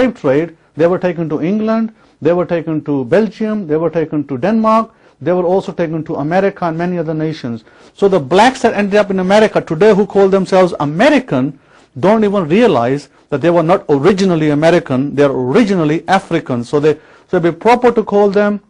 slave trade, they were taken to England, they were taken to Belgium, they were taken to Denmark, they were also taken to America and many other nations. So the blacks that ended up in America today who call themselves American don't even realize that they were not originally American, they are originally African. So it would be proper to call them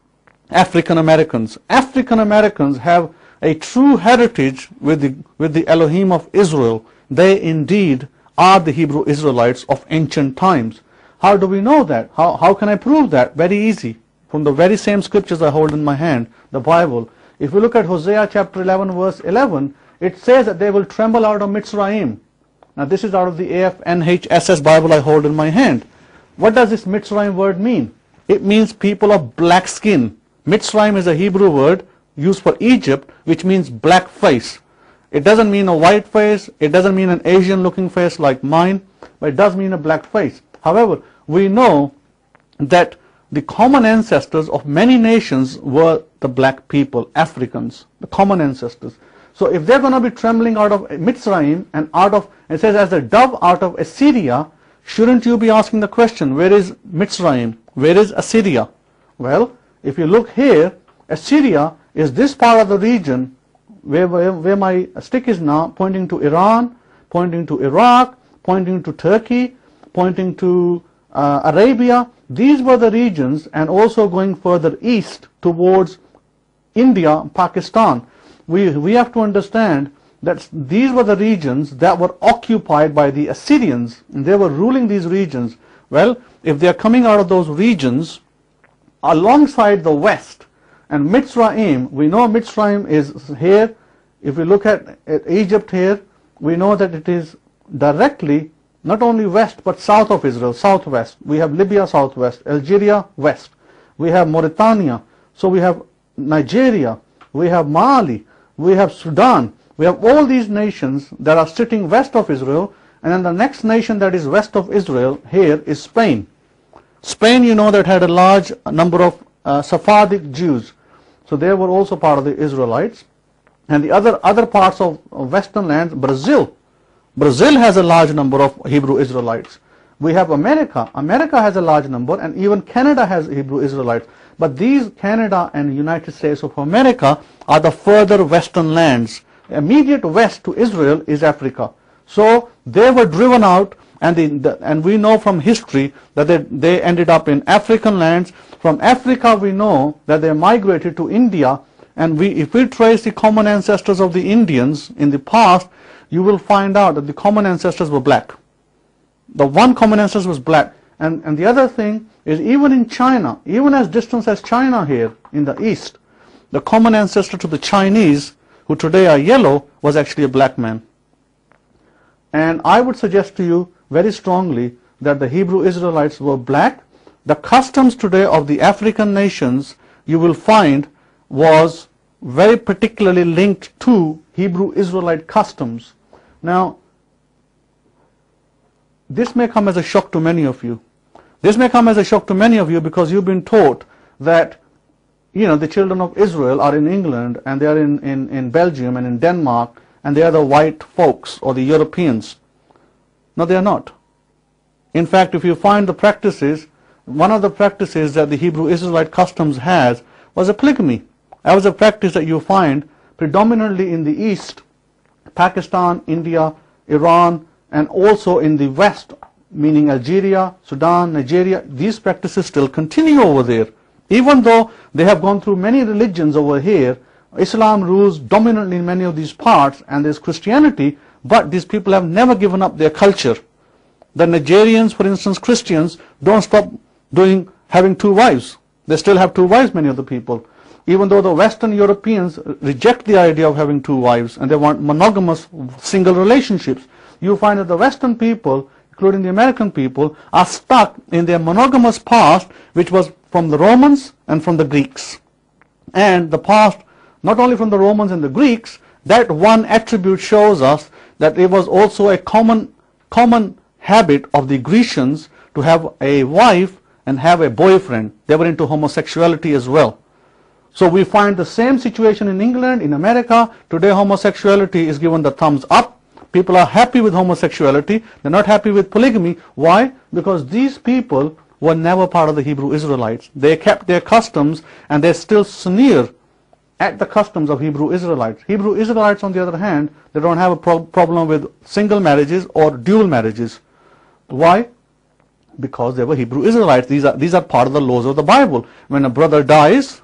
African Americans. African Americans have a true heritage with the Elohim of Israel. They indeed are the Hebrew Israelites of ancient times. How do we know that? How can I prove that? Very easy. From the very same scriptures I hold in my hand, the Bible. If we look at Hosea chapter 11 verse 11, it says that they will tremble out of Mitzrayim. Now this is out of the AFNHSS Bible I hold in my hand. What does this Mitzrayim word mean? It means people of black skin. Mitzrayim is a Hebrew word used for Egypt, which means black face. It doesn't mean a white face, it doesn't mean an Asian looking face like mine, but it does mean a black face. However, we know that the common ancestors of many nations were the black people, Africans, the common ancestors. So if they're going to be trembling out of Mitzrayim and it says as a dove out of Assyria, shouldn't you be asking the question, where is Mitzrayim? Where is Assyria? Well, if you look here, Assyria is this part of the region where my stick is now, pointing to Iran, pointing to Iraq, pointing to Turkey, pointing to Arabia. These were the regions, and also going further east towards India, Pakistan. We have to understand that these were the regions that were occupied by the Assyrians, and they were ruling these regions. Well, if they are coming out of those regions alongside the west, and Mitzrayim, we know Mitzrayim is here. If we look at Egypt here, we know that it is directly not only west but south of Israel, southwest. We have Libya southwest, Algeria west. We have Mauritania. So we have Nigeria, we have Mali, we have Sudan. We have all these nations that are sitting west of Israel, and then the next nation that is west of Israel here is Spain. Spain, you know, that had a large number of Sephardic Jews. So they were also part of the Israelites. And the other parts of western lands, Brazil. Brazil has a large number of Hebrew Israelites. We have America. America has a large number, and even Canada has Hebrew Israelites. But these Canada and United States of America are the further western lands. Immediate west to Israel is Africa. So they were driven out, and we know from history that they ended up in African lands. From Africa we know that they migrated to India, and if we trace the common ancestors of the Indians in the past, you will find out that the common ancestors were black. The one common ancestor was black. And the other thing is, even in China, even as distant as China here in the east, the common ancestor to the Chinese, who today are yellow, was actually a black man. And I would suggest to you very strongly that the Hebrew Israelites were black. The customs today of the African nations, you will find, was very particularly linked to Hebrew Israelite customs. Now, this may come as a shock to many of you. This may come as a shock to many of you because you've been taught that, you know, the children of Israel are in England, and they are in Belgium and in Denmark, and they are the white folks or the Europeans. No, they are not. In fact, if you find the practices, one of the practices that the Hebrew Israelite customs has was a polygamy. That was a practice that you find predominantly in the east, Pakistan, India, Iran, and also in the west, meaning Algeria, Sudan, Nigeria. These practices still continue over there. Even though they have gone through many religions over here, Islam rules dominantly in many of these parts, and there's Christianity, but these people have never given up their culture. The Nigerians, for instance, Christians, don't stop having two wives. They still have two wives, many of the people. Even though the Western Europeans reject the idea of having two wives, and they want monogamous single relationships, you find that the Western people, including the American people, are stuck in their monogamous past, which was from the Romans and from the Greeks. And the past, not only from the Romans and the Greeks, that one attribute shows us that it was also a common habit of the Grecians to have a wife and have a boyfriend. They were into homosexuality as well. So we find the same situation in England, in America. Today homosexuality is given the thumbs up. People are happy with homosexuality. They're not happy with polygamy. Why? Because these people were never part of the Hebrew Israelites. They kept their customs, and they still sneer at the customs of Hebrew Israelites. Hebrew Israelites, on the other hand, they don't have a problem with single marriages or dual marriages. Why? Because they were Hebrew Israelites. These are part of the laws of the Bible. When a brother dies,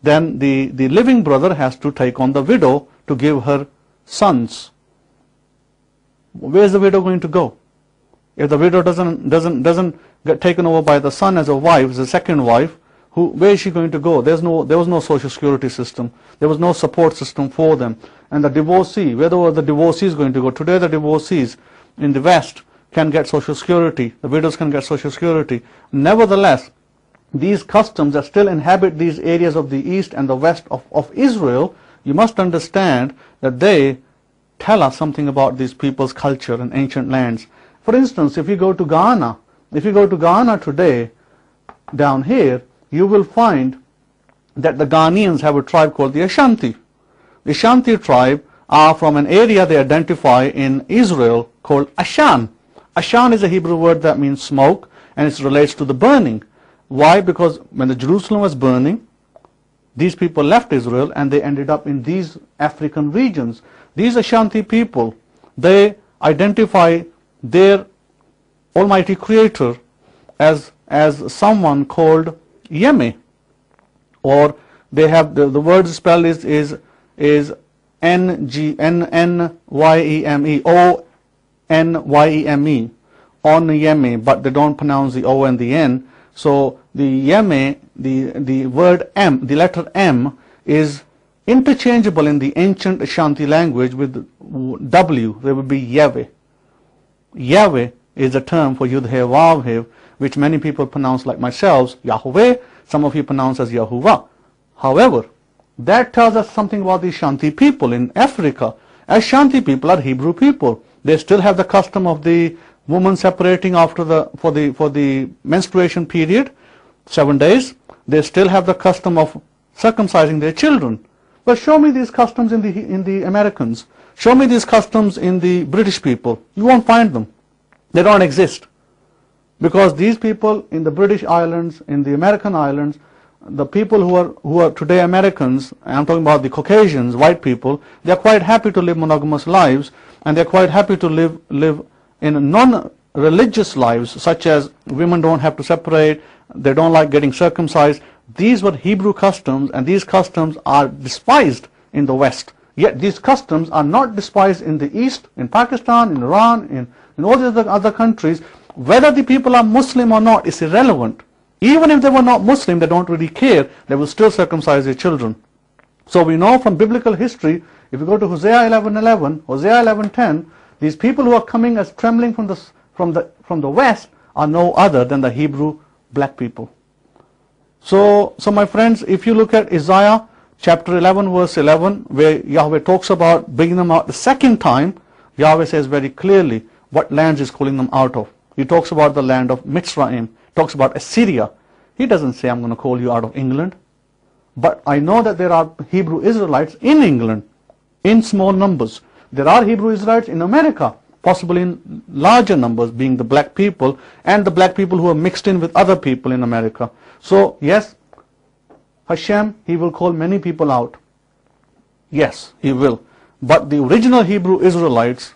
then the living brother has to take on the widow to give her sons. Where is the widow going to go? If the widow doesn't get taken over by the son as a wife, as a second wife, where is she going to go? There was no social security system. There was no support system for them. And the divorcee, where were the divorcees going to go? Today the divorcees in the West can get social security. The widows can get social security. Nevertheless, these customs that still inhabit these areas of the east and the west of Israel, you must understand that they tell us something about these people's culture and ancient lands. For instance, if you go to Ghana today, down here, you will find that the Ghanaians have a tribe called the Ashanti. The Ashanti tribe are from an area they identify in Israel called Ashan. Ashan is a Hebrew word that means smoke, and it relates to the burning. Why? Because when the Jerusalem was burning, these people left Israel and they ended up in these African regions. These Ashanti people, they identify their Almighty Creator as someone called Yeme, or they have the word spelled is N-N-Y-E-M-E, O-N-Y-E-M-E, on Yeme, but they don't pronounce the O and the N. So the Yeme, the word M, the letter M, is interchangeable in the ancient Ashanti language with W. There would be Yahweh. Yahweh is a term for Yud-He-Vav-He, which many people pronounce like myself, Yahweh. Some of you pronounce as Yahuwah. However, that tells us something about the Ashanti people in Africa. Ashanti people are Hebrew people. They still have the custom of the woman separating after for the menstruation period, 7 days. They still have the custom of circumcising their children. But show me these customs in the Americans. Show me these customs in the British people. You won't find them. They don't exist. Because these people in the British Islands, in the American Islands, the people who are today Americans, I'm talking about the Caucasians, white people, they're quite happy to live monogamous lives, and they're quite happy to live in non-religious lives, such as women don't have to separate, they don't like getting circumcised. These were Hebrew customs, and these customs are despised in the West. Yet these customs are not despised in the East, in Pakistan, in Iran, in all these other countries. Whether the people are Muslim or not is irrelevant. Even if they were not Muslim, they don't really care. They will still circumcise their children. So we know from biblical history, if you go to Hosea 11:11, Hosea 11:10, these people who are coming as trembling from the West are no other than the Hebrew black people. So my friends, if you look at Isaiah chapter 11 verse 11, where Yahweh talks about bringing them out the second time, Yahweh says very clearly what lands He's calling them out of. He talks about the land of Mitzrayim, talks about Assyria. He doesn't say, I'm going to call you out of England. But I know that there are Hebrew Israelites in England, in small numbers. There are Hebrew Israelites in America, possibly in larger numbers, being the black people, and the black people who are mixed in with other people in America. So, yes, Hashem, He will call many people out. Yes, He will. But the original Hebrew Israelites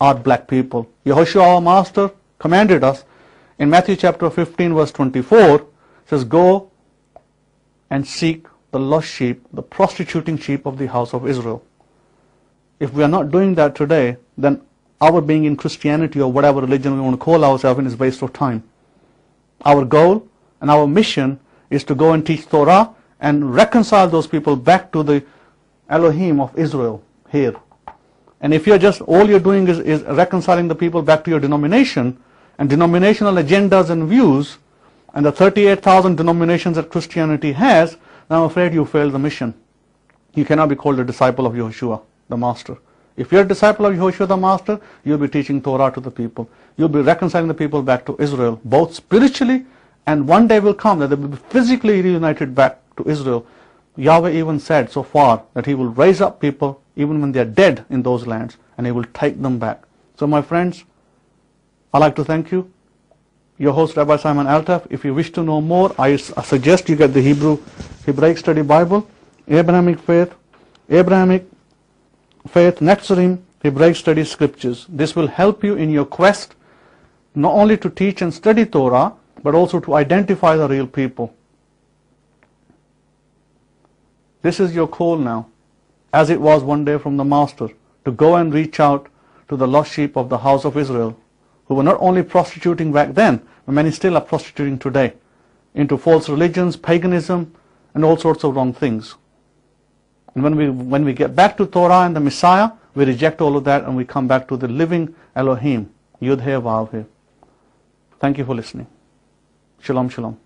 are black people. Yehoshua, our master, commanded us in Matthew chapter 15 verse 24, says, go and seek the lost sheep, the prostituting sheep of the house of Israel. If we are not doing that today, then our being in Christianity or whatever religion we want to call ourselves in is a waste of time. Our goal and our mission is to go and teach Torah and reconcile those people back to the Elohim of Israel here. And if you're just, all you're doing is reconciling the people back to your denomination and denominational agendas and views, and the 38,000 denominations that Christianity has, then I'm afraid you failed the mission. You cannot be called a disciple of Yehoshua, the Master. If you're a disciple of Yehoshua, the Master, you'll be teaching Torah to the people. You'll be reconciling the people back to Israel, both spiritually, and one day will come that they will be physically reunited back to Israel. Yahweh even said so far that He will raise up people even when they are dead in those lands and He will take them back. So my friends, I'd like to thank you. Your host, Rabbi Simon Altaf. If you wish to know more, I suggest you get the Hebraic Study Bible, Abrahamic Faith, Netzarim, Hebraic Study Scriptures. This will help you in your quest not only to teach and study Torah, but also to identify the real people. This is your call now, as it was one day from the Master, to go and reach out to the lost sheep of the house of Israel, who were not only prostituting back then, but many still are prostituting today, into false religions, paganism, and all sorts of wrong things. And when we get back to Torah and the Messiah, we reject all of that and we come back to the living Elohim, Yud He Vav He. Thank you for listening. Shalom, shalom.